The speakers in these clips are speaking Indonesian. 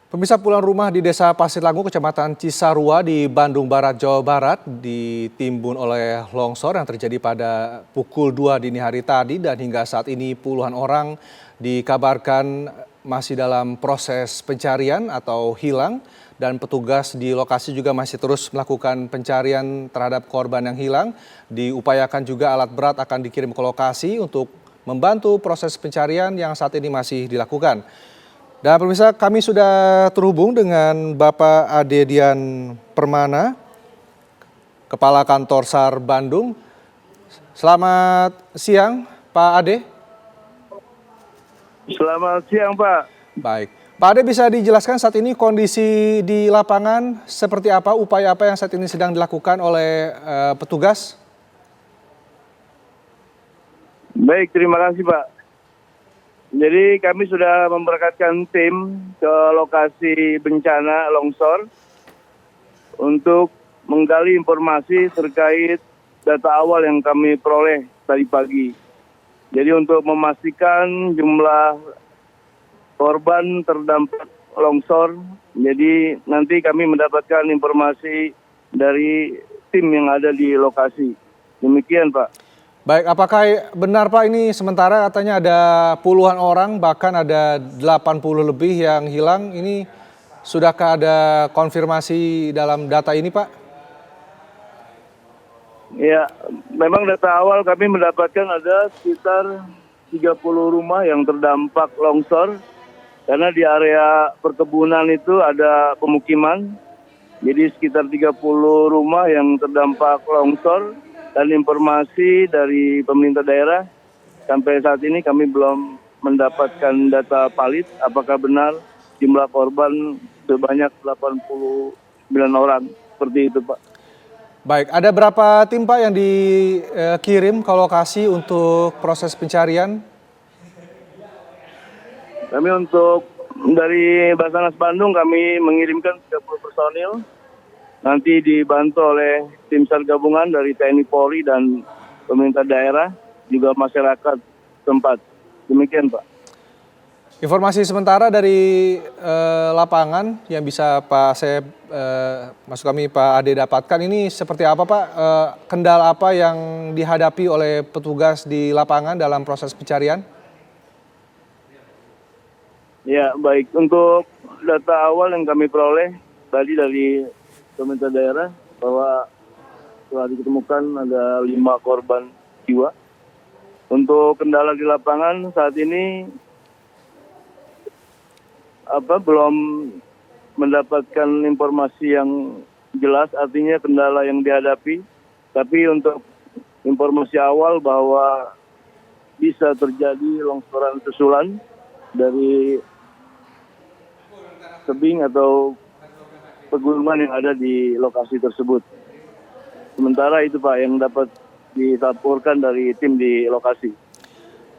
Pemirsa, puluhan rumah di Desa Pasir Langu, Kecamatan Cisarua di Bandung Barat, Jawa Barat ditimbun oleh longsor yang terjadi pada pukul 2 dini hari tadi dan hingga saat ini puluhan orang dikabarkan masih dalam proses pencarian atau hilang dan petugas di lokasi juga masih terus melakukan pencarian terhadap korban yang hilang. Diupayakan juga alat berat akan dikirim ke lokasi untuk membantu proses pencarian yang saat ini masih dilakukan. Dan pemirsa, kami sudah terhubung dengan Bapak Ade Dian Permana, Kepala Kantor SAR Bandung. Selamat siang, Pak Ade. Selamat siang, Pak. Baik. Pak Ade, bisa dijelaskan saat ini kondisi di lapangan seperti apa, upaya apa yang saat ini sedang dilakukan oleh petugas? Baik, terima kasih, Pak. Jadi kami sudah memberangkatkan tim ke lokasi bencana longsor untuk menggali informasi terkait data awal yang kami peroleh tadi pagi. Jadi untuk memastikan jumlah korban terdampak longsor, jadi nanti kami mendapatkan informasi dari tim yang ada di lokasi. Demikian, Pak. Baik, apakah benar Pak ini sementara katanya ada puluhan orang, bahkan ada 80 lebih yang hilang. Ini sudahkah ada konfirmasi dalam data ini, Pak? Ya, memang data awal kami mendapatkan ada sekitar 30 rumah yang terdampak longsor. Karena di area perkebunan itu ada pemukiman. Jadi sekitar 30 rumah yang terdampak longsor. Dan informasi dari pemerintah daerah, sampai saat ini kami belum mendapatkan data valid apakah benar jumlah korban sebanyak 89 orang. Seperti itu, Pak. Baik, ada berapa tim Pak yang dikirim ke lokasi untuk proses pencarian? Kami untuk dari Basarnas Bandung kami mengirimkan 30 personil. Nanti dibantu oleh tim SAR gabungan dari TNI Polri dan pemerintah daerah, juga masyarakat tempat. Demikian, Pak. Informasi sementara dari lapangan yang bisa Pak Ade dapatkan ini seperti apa Pak? Kendala apa yang dihadapi oleh petugas di lapangan dalam proses pencarian? Ya, baik. Untuk data awal yang kami peroleh tadi dari pemerintah daerah bahwa telah ditemukan ada 5 korban jiwa. Untuk kendala di lapangan saat ini belum mendapatkan informasi yang jelas, artinya kendala yang dihadapi. Tapi untuk informasi awal bahwa bisa terjadi longsoran susulan dari tebing atau pegunungan yang ada di lokasi tersebut. Sementara itu Pak yang dapat dilaporkan dari tim di lokasi.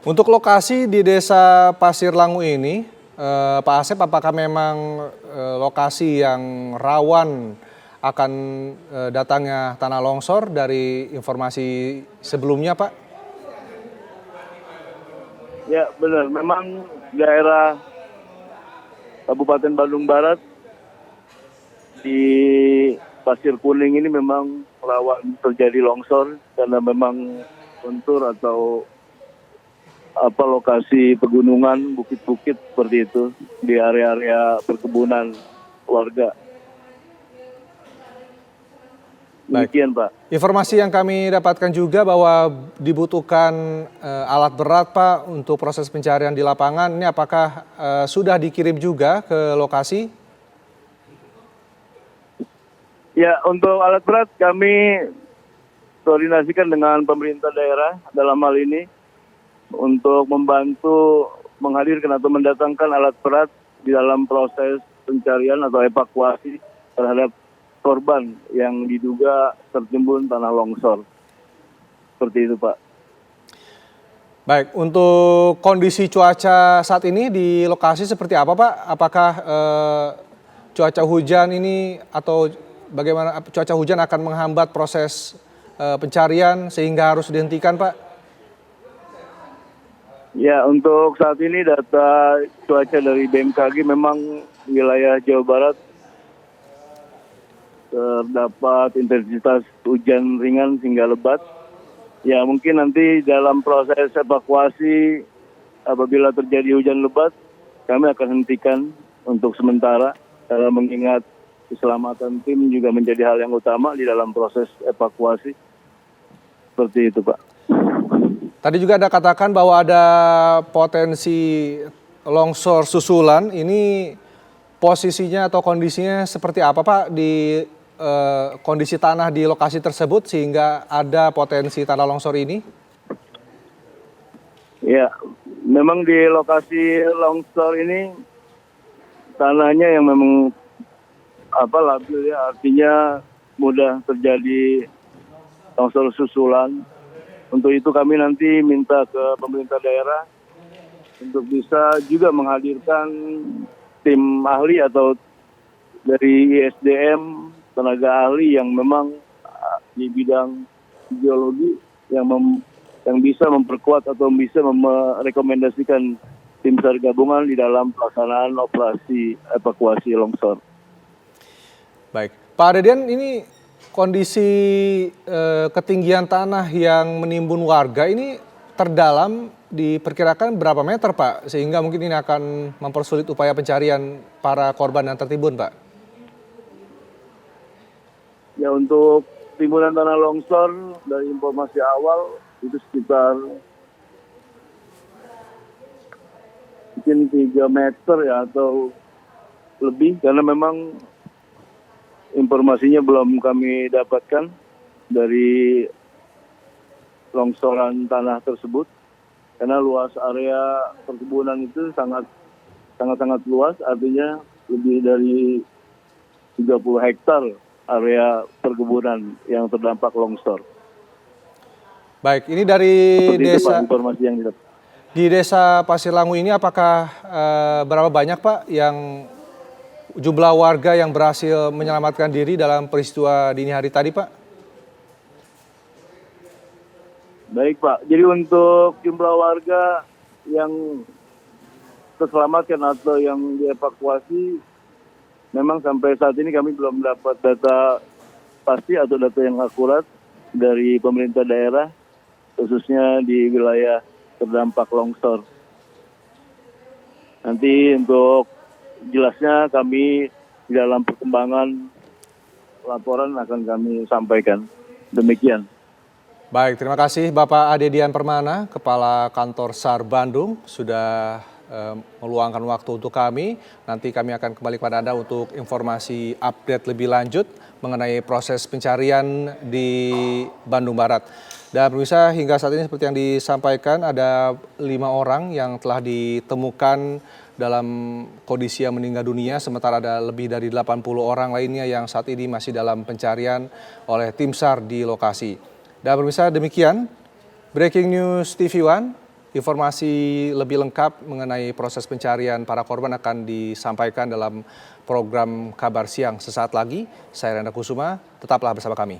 Untuk lokasi di Desa Pasir Langu ini, Pak Asep, apakah memang lokasi yang rawan akan datangnya tanah longsor dari informasi sebelumnya, Pak? Ya benar, memang daerah Kabupaten Bandung Barat di Pasir Kuning ini memang rawan terjadi longsor karena memang kontur atau lokasi pegunungan, bukit-bukit seperti itu di area-area perkebunan warga. Demikian, Pak. Informasi yang kami dapatkan juga bahwa dibutuhkan alat berat Pak untuk proses pencarian di lapangan. Ini apakah sudah dikirim juga ke lokasi? Ya, untuk alat berat kami koordinasikan dengan pemerintah daerah dalam hal ini untuk membantu menghadirkan atau mendatangkan alat berat di dalam proses pencarian atau evakuasi terhadap korban yang diduga tertimbun tanah longsor. Seperti itu, Pak. Baik, untuk kondisi cuaca saat ini di lokasi seperti apa Pak? Apakah cuaca hujan ini atau bagaimana cuaca hujan akan menghambat proses pencarian sehingga harus dihentikan, Pak? Ya, untuk saat ini data cuaca dari BMKG memang wilayah Jawa Barat terdapat intensitas hujan ringan hingga lebat. Ya, mungkin nanti dalam proses evakuasi apabila terjadi hujan lebat, kami akan hentikan untuk sementara karena mengingat keselamatan tim juga menjadi hal yang utama di dalam proses evakuasi. Seperti itu, Pak. Tadi juga Anda katakan bahwa ada potensi longsor susulan. Ini posisinya atau kondisinya seperti apa Pak di kondisi tanah di lokasi tersebut sehingga ada potensi tanah longsor ini? Ya, memang di lokasi longsor ini tanahnya yang memang labil ya, artinya mudah terjadi longsor susulan. Untuk itu kami nanti minta ke pemerintah daerah untuk bisa juga menghadirkan tim ahli atau dari ISDM, tenaga ahli yang memang di bidang geologi yang bisa memperkuat atau bisa merekomendasikan tim SAR gabungan di dalam pelaksanaan operasi evakuasi longsor. Baik, Pak Deden, ini kondisi ketinggian tanah yang menimbun warga ini terdalam diperkirakan berapa meter Pak? Sehingga mungkin ini akan mempersulit upaya pencarian para korban yang tertimbun Pak. Ya, untuk timbunan tanah longsor dari informasi awal itu sekitar mungkin 3 meter ya atau lebih, karena memang informasinya belum kami dapatkan dari longsoran tanah tersebut, karena luas area perkebunan itu sangat luas, artinya lebih dari 30 hektar area perkebunan yang terdampak longsor. Baik, ini dari Seperti itu, desa Pak, informasi yang didapat. di desa Pasir Langu ini apakah berapa banyak Pak yang jumlah warga yang berhasil menyelamatkan diri dalam peristiwa dini hari tadi, Pak? Baik, Pak. Jadi untuk jumlah warga yang terselamatkan atau yang dievakuasi, memang sampai saat ini kami belum dapat data pasti atau data yang akurat dari pemerintah daerah, khususnya di wilayah terdampak longsor. Nanti untuk jelasnya kami di dalam perkembangan laporan akan kami sampaikan. Demikian. Baik, terima kasih Bapak Adedian Permana, Kepala Kantor SAR Bandung, sudah meluangkan waktu untuk kami. Nanti kami akan kembali kepada Anda untuk informasi update lebih lanjut mengenai proses pencarian di Bandung Barat. Dan pemirsa, hingga saat ini seperti yang disampaikan ada 5 orang yang telah ditemukan dalam kondisi yang meninggal dunia, sementara ada lebih dari 80 orang lainnya yang saat ini masih dalam pencarian oleh tim SAR di lokasi. Dan pemirsa, demikian Breaking News TV One. Informasi lebih lengkap mengenai proses pencarian para korban akan disampaikan dalam program Kabar Siang sesaat lagi. Saya Renda Kusuma, tetaplah bersama kami.